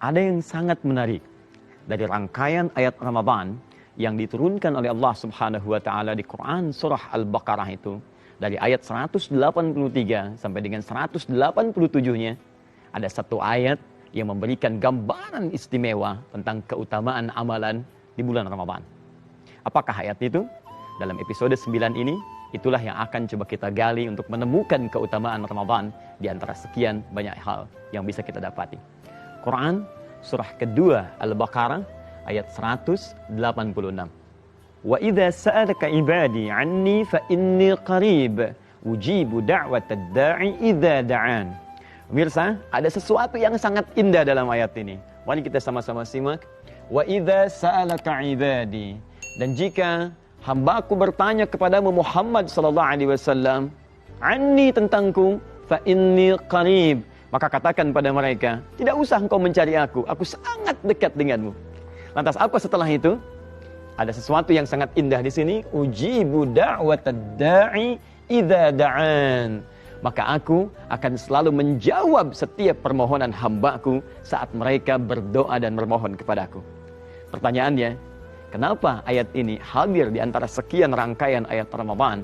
Ada yang sangat menarik dari rangkaian ayat Ramadan yang diturunkan oleh Allah Subhanahu wa taala di Quran surah Al-Baqarah itu, dari ayat 183 sampai dengan 187-nya, ada satu ayat yang memberikan gambaran istimewa tentang keutamaan amalan di bulan Ramadan. Apakah ayat itu? Dalam episode 9 ini, itulah yang akan coba kita gali untuk menemukan keutamaan Ramadan di antara sekian banyak hal yang bisa kita dapati. Quran surah kedua Al-Baqarah ayat 186. Wa idza sa'alaka ibadi 'anni fa inni qarib ujibu da'watad da'i idza da'an. Pemirsa, ada sesuatu yang sangat indah dalam ayat ini. Mari kita sama-sama simak. Wa idza sa'alaka ibadi, dan jika hambaku bertanya kepadamu Muhammad sallallahu alaihi wasallam, anni tentangku, fa inni qarib, maka katakan pada mereka, tidak usah engkau mencari aku sangat dekat denganmu. Lantas apa setelah itu? Ada sesuatu yang sangat indah di sini, ujibu da'watad da'i idza da'an. Maka aku akan selalu menjawab setiap permohonan hambaku saat mereka berdoa dan bermohon kepadaku. Pertanyaannya, kenapa ayat ini hadir di antara sekian rangkaian ayat Ramadan?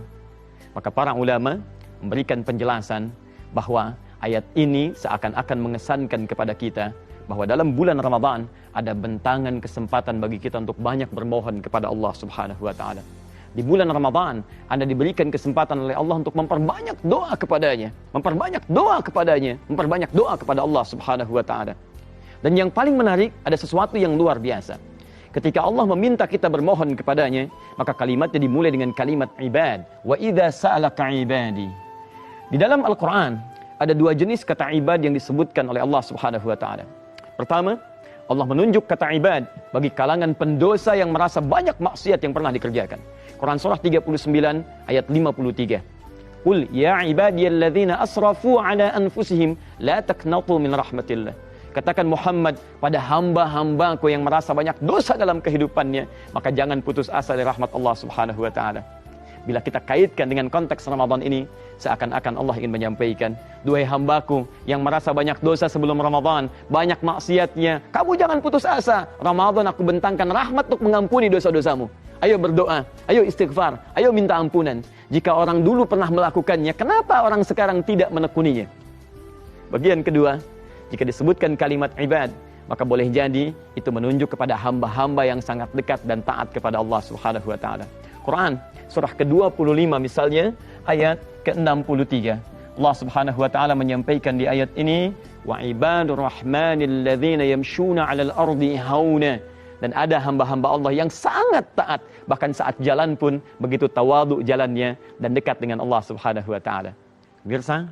Maka para ulama memberikan penjelasan bahwa ayat ini seakan-akan mengesankan kepada kita bahwa dalam bulan Ramadan ada bentangan kesempatan bagi kita untuk banyak bermohon kepada Allah Subhanahu wa taala. Di bulan Ramadan Anda diberikan kesempatan oleh Allah untuk memperbanyak doa kepadanya, memperbanyak doa kepada Allah Subhanahu wa taala. Dan yang paling menarik, ada sesuatu yang luar biasa. Ketika Allah meminta kita bermohon kepadanya, maka kalimatnya dimulai dengan kalimat ibad. Wa idza sa'alaka ibadi. Di dalam Al-Quran ada dua jenis kata ibad yang disebutkan oleh Allah Subhanahu wa taala. Pertama, Allah menunjuk kata ibad bagi kalangan pendosa yang merasa banyak maksiat yang pernah dikerjakan. Quran surah 39 ayat 53. Qul ya ibadiyalladzina asrafu ala anfusihim la taqnatu min rahmatillah. Katakan Muhammad pada hamba-hambaku yang merasa banyak dosa dalam kehidupannya, maka jangan putus asa dari rahmat Allah Subhanahu wa taala. Bila kita kaitkan dengan konteks Ramadan ini, seakan-akan Allah ingin menyampaikan, duhai hambaku yang merasa banyak dosa sebelum Ramadan, banyak maksiatnya, kamu jangan putus asa. Ramadan aku bentangkan rahmat untuk mengampuni dosa-dosamu. Ayo berdoa, ayo istighfar, ayo minta ampunan. Jika orang dulu pernah melakukannya, kenapa orang sekarang tidak menekuninya? Bagian kedua, jika disebutkan kalimat ibad, maka boleh jadi itu menunjuk kepada hamba-hamba yang sangat dekat dan taat kepada Allah Subhanahu wa taala. Quran surah ke-25 misalnya ayat ke-63. Allah Subhanahu wa taala menyampaikan di ayat ini, wa ibadur rahmanil ladzina yamshuna 'alal ardi hauna. Dan ada hamba-hamba Allah yang sangat taat, bahkan saat jalan pun begitu tawadhu jalannya dan dekat dengan Allah Subhanahu wa taala. Pemirsa,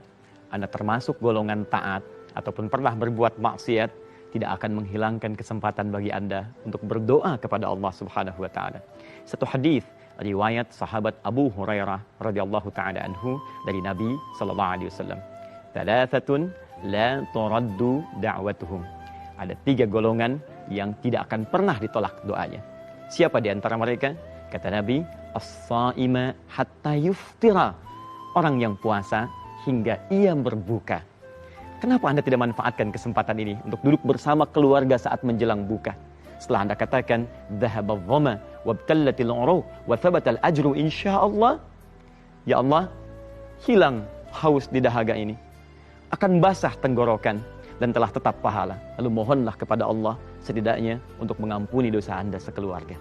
Anda termasuk golongan taat ataupun pernah berbuat maksiat, tidak akan menghilangkan kesempatan bagi Anda untuk berdoa kepada Allah Subhanahu wa taala. Satu hadis riwayat sahabat Abu Hurairah radhiyallahu taala anhu dari Nabi sallallahu alaihi wasallam. Thalathatun la turaddu da'watuhum. Ada 3 golongan yang tidak akan pernah ditolak doanya. Siapa di antara mereka? Kata Nabi, as-saima hatta yuftira. Orang yang puasa hingga ia berbuka. Kenapa Anda tidak manfaatkan kesempatan ini untuk duduk bersama keluarga saat menjelang buka? Setelah Anda katakan, dhahabadh dhama wabtallatil uruq wa thabatal ajru insyaallah. Ya Allah, hilang haus di dahaga ini. Akan basah tenggorokan dan telah tetap pahala. Lalu mohonlah kepada Allah setidaknya untuk mengampuni dosa Anda sekeluarga.